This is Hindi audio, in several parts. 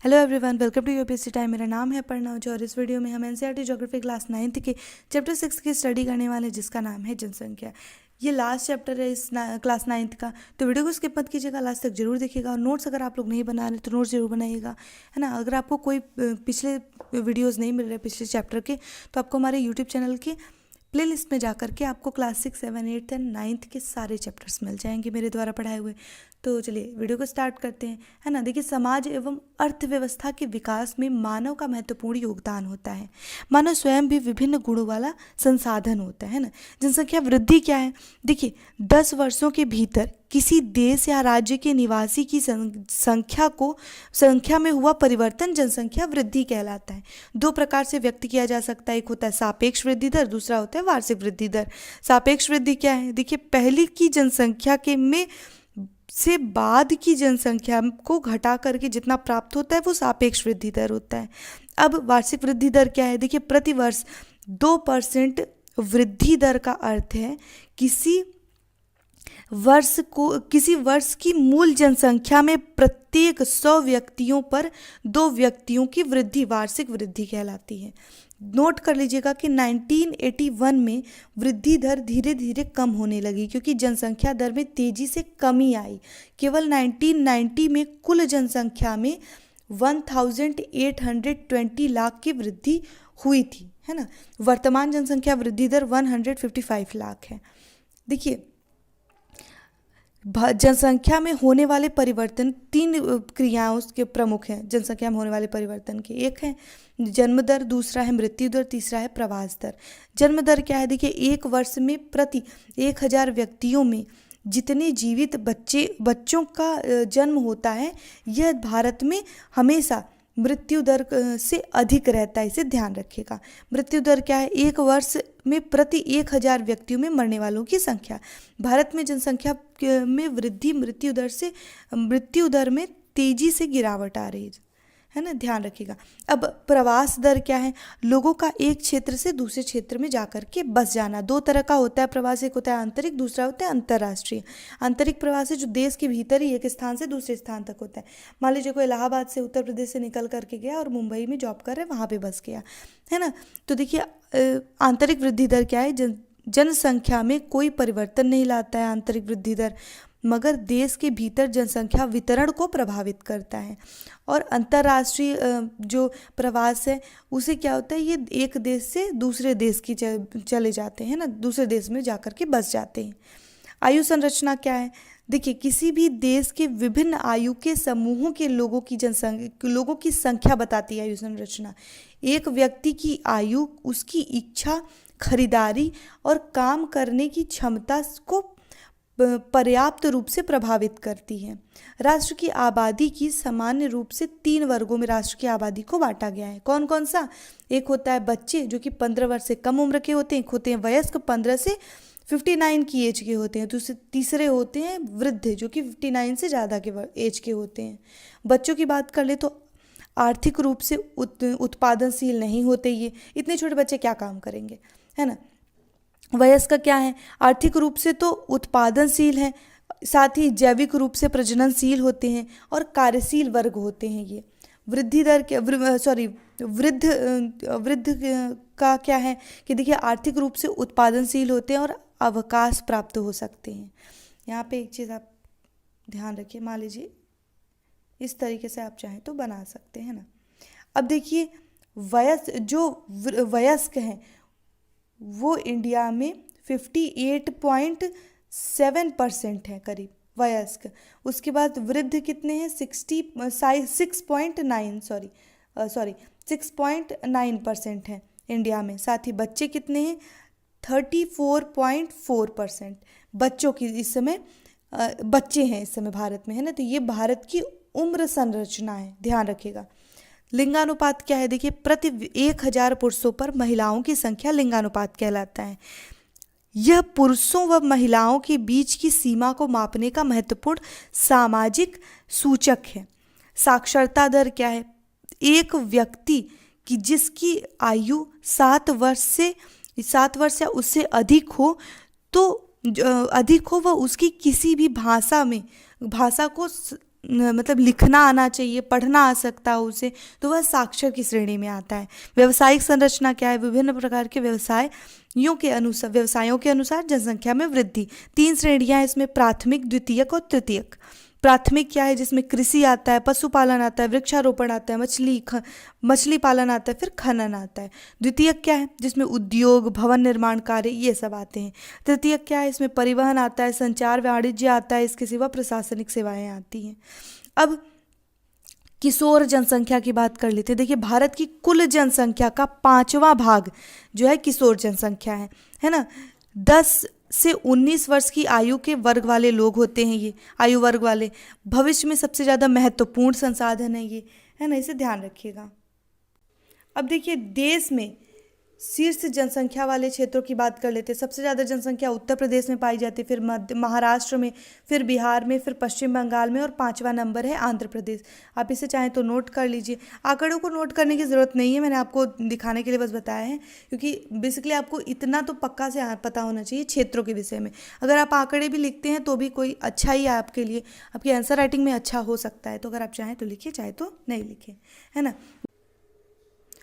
Hello everyone, welcome to UPSC time. मेरा नाम है प्रणव और इस वीडियो में हम एनसीईआरटी ज्योग्राफी क्लास 9th के चैप्टर 6 की स्टडी करने वाले हैं, जिसका नाम है जनसंख्या। ये लास्ट चैप्टर है इस क्लास 9th का, तो वीडियो को स्किप मत कीजिएगा, लास्ट तक जरूर देखिएगा। और नोट्स अगर आप लोग नहीं बना रहे तो नोट्स जरूर बनाइएगा, है ना। अगर आपको कोई पिछले वीडियोज़ नहीं मिल रहे पिछले चैप्टर के, तो आपको हमारे यूट्यूब चैनल के प्लेलिस्ट में जाकर के आपको क्लास 6, 7, 8 एंड 9th के सारे चैप्टर्स मिल जाएंगे मेरे द्वारा पढ़ाए हुए। तो चलिए वीडियो को स्टार्ट करते हैं, है ना। देखिए, समाज एवं अर्थव्यवस्था के विकास में मानव का महत्वपूर्ण योगदान होता है। मानव स्वयं भी विभिन्न गुणों वाला संसाधन होता है ना। जनसंख्या वृद्धि क्या है? देखिए, 10 वर्षों के भीतर किसी देश या राज्य के निवासी की संख्या में हुआ परिवर्तन जनसंख्या वृद्धि कहलाता है। दो प्रकार से व्यक्त किया जा सकता है, एक होता है सापेक्ष वृद्धि दर, दूसरा होता है वार्षिक वृद्धि दर। सापेक्ष वृद्धि क्या है? देखिए, पहले की जनसंख्या के में से बाद की जनसंख्या को घटा करके जितना प्राप्त होता है वो सापेक्ष वृद्धि दर होता है। अब वार्षिक वृद्धि दर क्या है? देखिए, प्रति वर्ष 2% वृद्धि दर का अर्थ है किसी वर्ष की मूल जनसंख्या में प्रत्येक 100 व्यक्तियों पर 2 व्यक्तियों की वृद्धि वार्षिक वृद्धि कहलाती है। नोट कर लीजिएगा कि 1981 में वृद्धि दर धीरे धीरे कम होने लगी, क्योंकि जनसंख्या दर में तेजी से कमी आई। केवल 1990 में कुल जनसंख्या में 1820 लाख की वृद्धि हुई थी, है ना। वर्तमान जनसंख्या वृद्धि दर 155 लाख है। देखिए, जनसंख्या में होने वाले परिवर्तन 3 क्रियाएं उसके प्रमुख हैं। जनसंख्या में होने वाले परिवर्तन के, एक है जन्म दर, दूसरा है मृत्यु दर, तीसरा है प्रवास दर। जन्म दर क्या है? देखिए, एक वर्ष में प्रति 1000 व्यक्तियों में जितने जीवित बच्चों का जन्म होता है, यह भारत में हमेशा मृत्यु दर से अधिक रहता है, इसे ध्यान रखिएगा। मृत्यु दर क्या है? एक वर्ष में प्रति 1000 व्यक्तियों में मरने वालों की संख्या। भारत में जनसंख्या में वृद्धि मृत्यु दर में तेजी से गिरावट आ रही है ना, ध्यान रखिएगा। अब प्रवास दर क्या है? लोगों का एक क्षेत्र से दूसरे क्षेत्र में जाकर के बस जाना। 2 तरह का होता है प्रवास, एक होता है आंतरिक, दूसरा होता है अंतर्राष्ट्रीय। आंतरिक प्रवास है जो देश के भीतर ही एक स्थान से दूसरे स्थान तक होता है। मान लीजिए कोई इलाहाबाद से, उत्तर प्रदेश से निकल करके गया और मुंबई में जॉब कर रहे हैं, वहाँ पे बस गया, है ना। तो देखिए, आंतरिक वृद्धि दर क्या है? जनसंख्या में कोई परिवर्तन नहीं लाता है आंतरिक वृद्धि दर, मगर देश के भीतर जनसंख्या वितरण को प्रभावित करता है। और अंतर्राष्ट्रीय जो प्रवास है उसे क्या होता है? ये एक देश से दूसरे देश की चले जाते हैं ना, दूसरे देश में जाकर के बस जाते हैं। आयु संरचना क्या है? देखिए, किसी भी देश के विभिन्न आयु के समूहों के लोगों की संख्या बताती है आयु संरचना। एक व्यक्ति की आयु उसकी इच्छा, खरीदारी और काम करने की क्षमता को पर्याप्त रूप से प्रभावित करती है। राष्ट्र की आबादी की सामान्य रूप से 3 वर्गों में राष्ट्र की आबादी को बांटा गया है। कौन कौन सा? एक होता है बच्चे, जो कि 15 वर्ष से कम उम्र के होते हैं। एक होते हैं वयस्क, 15 से 59 की एज के होते हैं। तीसरे होते हैं वृद्ध, जो कि 59 से ज़्यादा के एज के होते हैं। बच्चों की बात कर ले तो आर्थिक रूप से उत्पादनशील नहीं होते ये, इतने छोटे बच्चे क्या काम करेंगे, है ना। वयस्क क्या है? आर्थिक रूप से तो उत्पादनशील है, साथ ही जैविक रूप से प्रजननशील होते हैं और कार्यशील वर्ग होते हैं ये। वृद्धि दर क्या वृद्ध का क्या है कि देखिए, आर्थिक रूप से उत्पादनशील होते हैं और अवकाश प्राप्त हो सकते हैं। यहाँ पे एक चीज़ आप ध्यान रखिए, मान लीजिए इस तरीके से आप चाहें तो बना सकते हैं ना। अब देखिए, वयस्क हैं वो इंडिया में 58.7% है करीब वयस्क। उसके बाद वृद्ध कितने हैं? 6.9% है इंडिया में। साथ ही बच्चे कितने हैं? 34.4% बच्चों की इस समय बच्चे हैं इस समय भारत में, है ना। तो ये भारत की उम्र संरचना है, ध्यान रखिएगा। लिंगानुपात क्या है? देखिए, प्रति 1000 पुरुषों पर महिलाओं की संख्या लिंगानुपात कहलाता है। यह पुरुषों व महिलाओं के बीच की सीमा को मापने का महत्वपूर्ण सामाजिक सूचक है। साक्षरता दर क्या है? एक व्यक्ति की जिसकी आयु 7 वर्ष या उससे अधिक हो वह उसकी किसी भी भाषा को मतलब लिखना आना चाहिए, पढ़ना आ सकता हो उसे, तो वह साक्षर की श्रेणी में आता है। व्यवसायिक संरचना क्या है? विभिन्न प्रकार के व्यवसायों के अनुसार जनसंख्या में वृद्धि। 3 श्रेणियां हैं इसमें, प्राथमिक, द्वितीयक और तृतीयक। प्राथमिक क्या है? जिसमें कृषि आता है, पशुपालन आता है, वृक्षारोपण आता है, मछली पालन आता है, फिर खनन आता है। द्वितीयक क्या है? जिसमें उद्योग, भवन निर्माण कार्य ये सब आते हैं। तृतीयक क्या है? इसमें परिवहन आता है, संचार, वाणिज्य आता है, इसके सिवा प्रशासनिक सेवाएं आती हैं। अब किशोर जनसंख्या की बात कर लेते हैं। देखिए, भारत की कुल जनसंख्या का 5वां भाग जो है किशोर जनसंख्या है ना। 10 से 19 वर्ष की आयु के वर्ग वाले लोग होते हैं, ये आयु वर्ग वाले भविष्य में सबसे ज़्यादा महत्वपूर्ण संसाधन है ये, है ना, इसे ध्यान रखिएगा। अब देखिए, देश में शीर्ष जनसंख्या वाले क्षेत्रों की बात कर लेते हैं। सबसे ज़्यादा जनसंख्या उत्तर प्रदेश में पाई जाती है, फिर महाराष्ट्र में, फिर बिहार में, फिर पश्चिम बंगाल में, और 5वां नंबर है आंध्र प्रदेश। आप इसे चाहें तो नोट कर लीजिए। आंकड़ों को नोट करने की ज़रूरत नहीं है, मैंने आपको दिखाने के लिए बस बताया है, क्योंकि बेसिकली आपको इतना तो पक्का से पता होना चाहिए क्षेत्रों के विषय में। अगर आप आंकड़े भी लिखते हैं तो भी कोई अच्छा ही है आपके लिए, आपकी आंसर राइटिंग में अच्छा हो सकता है। तो अगर आप चाहें तो लिखिए, चाहे तो नहीं लिखिए, है ना।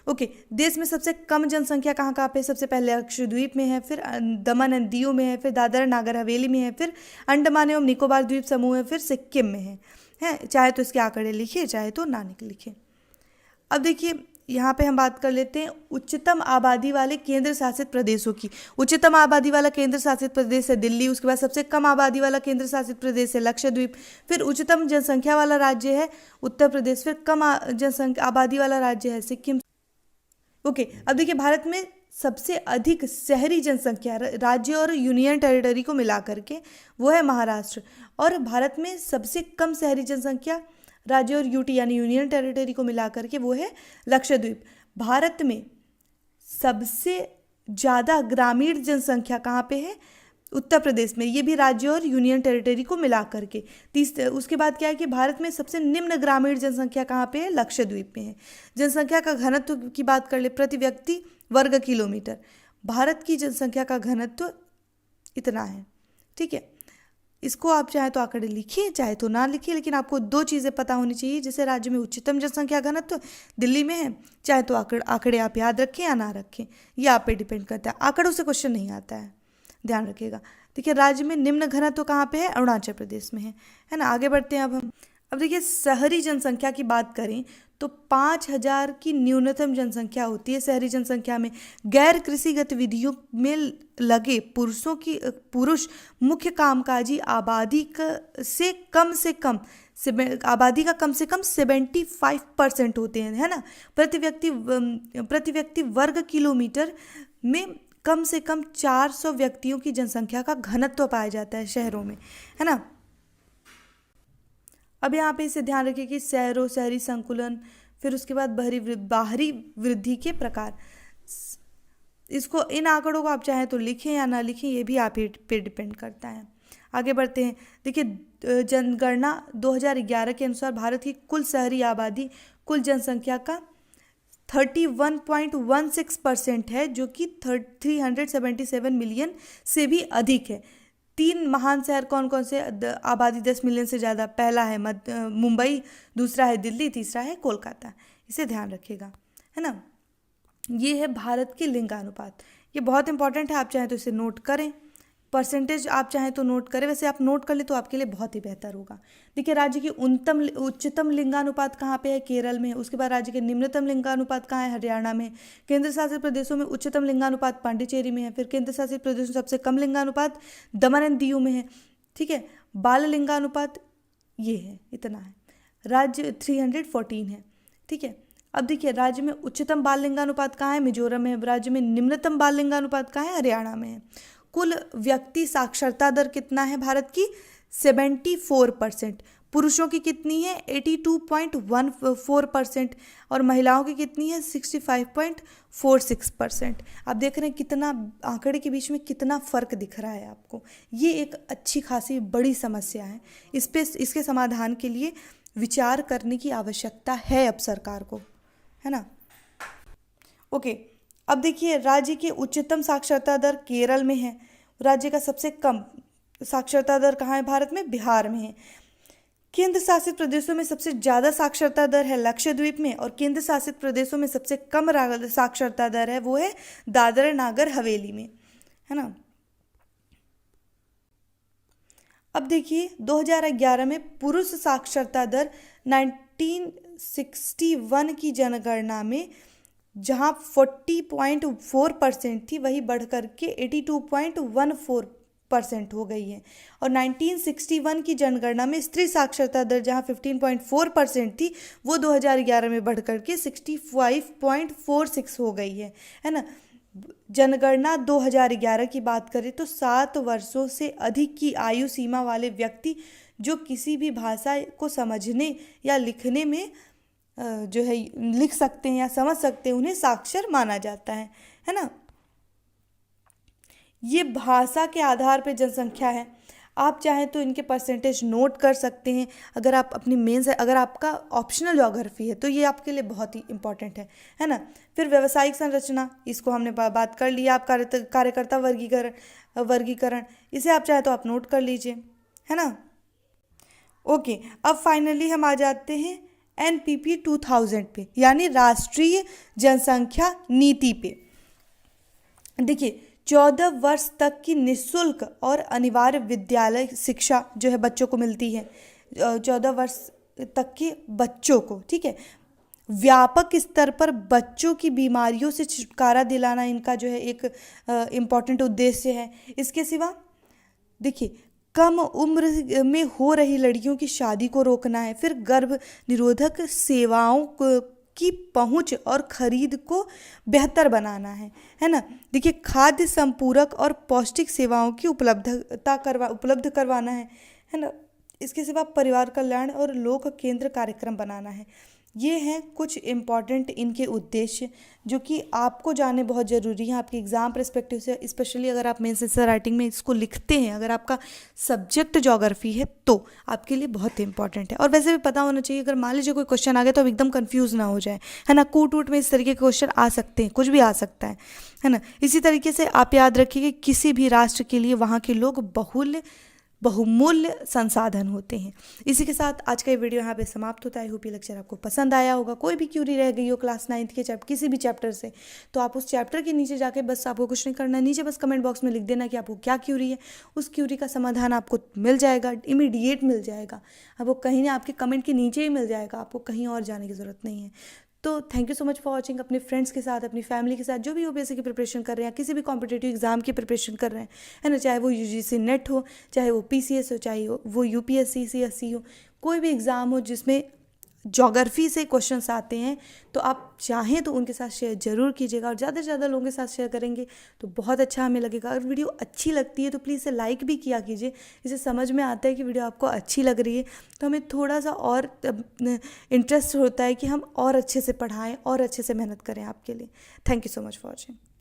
ओके, देश में सबसे कम जनसंख्या कहाँ पे? सबसे पहले लक्षद्वीप में है, फिर दमन एंड दीव में है, फिर दादरा नागर हवेली में है, फिर अंडमान एवं निकोबार द्वीप समूह है, फिर सिक्किम में है। चाहे तो इसके आंकड़े लिखिए, चाहे तो ना लिखिए। अब देखिए, यहाँ पे हम बात कर लेते हैं उच्चतम आबादी वाले केंद्र शासित प्रदेशों की। उच्चतम आबादी वाला केंद्र शासित प्रदेश है दिल्ली, उसके बाद सबसे कम आबादी वाला केंद्र शासित प्रदेश है लक्षद्वीप, फिर उच्चतम जनसंख्या वाला राज्य है उत्तर प्रदेश, फिर कम जनसंख्या आबादी वाला राज्य है सिक्किम। ओके, अब देखिए, भारत में सबसे अधिक शहरी जनसंख्या राज्य और यूनियन टेरिटरी को मिला करके वो है महाराष्ट्र, और भारत में सबसे कम शहरी जनसंख्या राज्य और यूटी यानी यूनियन टेरिटरी को मिला करके वो है लक्षद्वीप। भारत में सबसे ज़्यादा ग्रामीण जनसंख्या कहाँ पे है? उत्तर प्रदेश में, ये भी राज्य और यूनियन टेरिटरी को मिला करके। उसके बाद क्या है कि भारत में सबसे निम्न ग्रामीण जनसंख्या कहाँ पे है? लक्षद्वीप में है। जनसंख्या का घनत्व की बात कर ले, प्रति व्यक्ति वर्ग किलोमीटर, भारत की जनसंख्या का घनत्व इतना है, ठीक है। इसको आप चाहे तो आंकड़े लिखिए, चाहे तो ना लिखिए, लेकिन आपको 2 चीज़ें पता होनी चाहिए। जैसे राज्य में उच्चतम जनसंख्या घनत्व दिल्ली में है, चाहे तो आंकड़े आप याद रखें या ना रखें, ये आप पे डिपेंड करता है। आंकड़ों से क्वेश्चन नहीं आता है, ध्यान रखिएगा। देखिए, राज्य में निम्न घनत्व कहाँ पे है? अरुणाचल प्रदेश में है ना। आगे बढ़ते हैं अब हम। अब देखिए, शहरी जनसंख्या की बात करें तो 5000 की न्यूनतम जनसंख्या होती है शहरी जनसंख्या में। गैर कृषि गतिविधियों में लगे पुरुष मुख्य कामकाजी आबादी से कम 75% होते हैं, है ना। प्रति व्यक्ति वर्ग किलोमीटर में कम से कम 400 व्यक्तियों की जनसंख्या का घनत्व पाया जाता है शहरों में, है ना। अब यहाँ पे इसे ध्यान रखिए कि शहरी संकुलन, फिर उसके बाद बाहरी वृद्धि के प्रकार। इसको, इन आंकड़ों को आप चाहें तो लिखें या ना लिखें, ये भी आप पे डिपेंड करता है। आगे बढ़ते हैं। देखिए, जनगणना 2011 के अनुसार भारत की कुल शहरी आबादी कुल जनसंख्या का 31.16% है, जो कि 377 मिलियन से भी अधिक है। 3 महान शहर कौन कौन से आबादी 10 मिलियन से ज़्यादा? पहला है मुंबई, दूसरा है दिल्ली, तीसरा है कोलकाता। इसे ध्यान रखिएगा, है ना। ये है भारत के लिंगानुपात, ये बहुत इंपॉर्टेंट है, आप चाहें तो इसे नोट करें। परसेंटेज आप चाहें तो नोट करें, वैसे आप नोट कर ले तो आपके लिए बहुत ही बेहतर होगा। देखिए, राज्य की उच्चतम लिंगानुपात कहाँ पे है? केरल में। उसके बाद राज्य के निम्नतम लिंगानुपात कहाँ है? हरियाणा में। केंद्र शासित प्रदेशों में उच्चतम लिंगानुपात पांडिचेरी में है। फिर केंद्र शासित प्रदेशों में सबसे कम लिंगानुपात दमन एंड दीव में है, ठीक है। बाल लिंगानुपात ये है, इतना है। राज्य 314 है, ठीक है। अब देखिए, राज्य में उच्चतम बाल लिंगानुपात कहाँ है? मिजोरम में। राज्य में निम्नतम बाल लिंगानुपात कहाँ है? हरियाणा में है। कुल व्यक्ति साक्षरता दर कितना है भारत की? 74%। पुरुषों की कितनी है? 82.14%, और महिलाओं की कितनी है? 65.46%। आप देख रहे हैं कितना आंकड़े के बीच में कितना फ़र्क दिख रहा है आपको। ये एक अच्छी खासी बड़ी समस्या है, इसके समाधान के लिए विचार करने की आवश्यकता है अब सरकार को, है ना। ओके, अब देखिए, राज्य की उच्चतम साक्षरता दर केरल में है। राज्य का सबसे कम साक्षरता दर कहाँ है भारत में? बिहार में है। केंद्र शासित प्रदेशों में सबसे ज़्यादा साक्षरता दर है लक्षद्वीप में, और केंद्र शासित प्रदेशों में सबसे कम साक्षरता दर है वो है दादर नागर हवेली में, है ना। अब देखिए 2011 में पुरुष साक्षरता दर 1961 की जनगणना में जहां 40.4% थी, वही बढ़ करके 82.14% हो गई है। और 1961 की जनगणना में स्त्री साक्षरता दर जहां 15.4% थी, वो 2011 में बढ़ करके 65.46 हो गई है ना। जनगणना 2011 की बात करें तो 7 वर्षों से अधिक की आयु सीमा वाले व्यक्ति जो किसी भी भाषा को समझने या लिखने में जो है लिख सकते हैं या समझ सकते हैं, उन्हें साक्षर माना जाता है ना। ये भाषा के आधार पर जनसंख्या है। आप चाहें तो इनके परसेंटेज नोट कर सकते हैं। अगर आप अपनी मेंस है, अगर आपका ऑप्शनल ज्योग्राफी है तो ये आपके लिए बहुत ही इंपॉर्टेंट है ना। फिर व्यावसायिक संरचना, इसको हमने बात कर लिया। आप कार्यकर्ता वर्गीकरण, इसे आप चाहे तो आप नोट कर लीजिए, है ना। ओके, अब फाइनली हम आ जाते हैं NPP 2000 पे, यानी राष्ट्रीय जनसंख्या नीति पे। देखिए 14 वर्ष तक की निःशुल्क और अनिवार्य विद्यालय शिक्षा जो है बच्चों को मिलती है, 14 वर्ष तक के बच्चों को, ठीक है। व्यापक स्तर पर बच्चों की बीमारियों से छुटकारा दिलाना इनका जो है एक इम्पॉर्टेंट उद्देश्य है। इसके सिवा देखिए कम उम्र में हो रही लड़कियों की शादी को रोकना है। फिर गर्भ निरोधक सेवाओं की पहुंच और खरीद को बेहतर बनाना है ना। देखिए खाद्य संपूरक और पौष्टिक सेवाओं की उपलब्ध करवाना है ना। इसके सिवा परिवार कल्याण और लोक केंद्र कार्यक्रम बनाना है। ये हैं कुछ इम्पॉर्टेंट इनके उद्देश्य जो कि आपको जानने बहुत ज़रूरी है आपके एग्ज़ाम पर्सपेक्टिव से, स्पेशली अगर आप मेंस एंसर राइटिंग में इसको लिखते हैं, अगर आपका सब्जेक्ट ज्योग्राफी है तो आपके लिए बहुत इंपॉर्टेंट है। और वैसे भी पता होना चाहिए, अगर मान लीजिए कोई क्वेश्चन आ गया तो आप एकदम कंफ्यूज ना हो जाए, है ना। कूट वूट में इस तरीके के क्वेश्चन आ सकते हैं, कुछ भी आ सकता है ना। इसी तरीके से आप याद रखिए कि किसी भी राष्ट्र के लिए वहाँ के लोग बहुमूल्य संसाधन होते हैं। इसी के साथ आज का ये वीडियो यहाँ पे समाप्त होता है। आई होप ये लेक्चर आपको पसंद आया होगा। कोई भी क्यूरी रह गई हो क्लास 9th के किसी भी चैप्टर से, तो आप उस चैप्टर के नीचे जाके बस आपको कुछ नहीं करना है, नीचे बस कमेंट बॉक्स में लिख देना कि आपको क्या क्यूरी है। उस क्यूरी का समाधान आपको मिल जाएगा, इमीडिएट मिल जाएगा आपको, कहीं ना आपके कमेंट के नीचे ही मिल जाएगा, आपको कहीं और जाने की ज़रूरत नहीं है। तो thank you so much for watching. अपने फ्रेंड्स के साथ, अपनी फैमिली के साथ, जो भी यूपीएससी की प्रिपरेशन कर रहे हैं, किसी भी कॉम्पिटेटिव एग्जाम की प्रिपरेशन कर रहे हैं, है ना, चाहे वो यूजीसी नेट हो, चाहे वो पीसीएस हो, चाहे वो यूपीएससी सीएससी हो, कोई भी एग्ज़ाम हो जिसमें ज्योग्राफी से क्वेश्चंस आते हैं, तो आप चाहें तो उनके साथ शेयर जरूर कीजिएगा। और ज़्यादा से ज़्यादा लोगों के साथ शेयर करेंगे तो बहुत अच्छा हमें लगेगा। अगर वीडियो अच्छी लगती है तो प्लीज़ इसे लाइक भी किया कीजिए। इसे समझ में आता है कि वीडियो आपको अच्छी लग रही है तो हमें थोड़ा सा और इंटरेस्ट होता है कि हम और अच्छे से पढ़ाएं और अच्छे से मेहनत करें आपके लिए। Thank you so much for watching.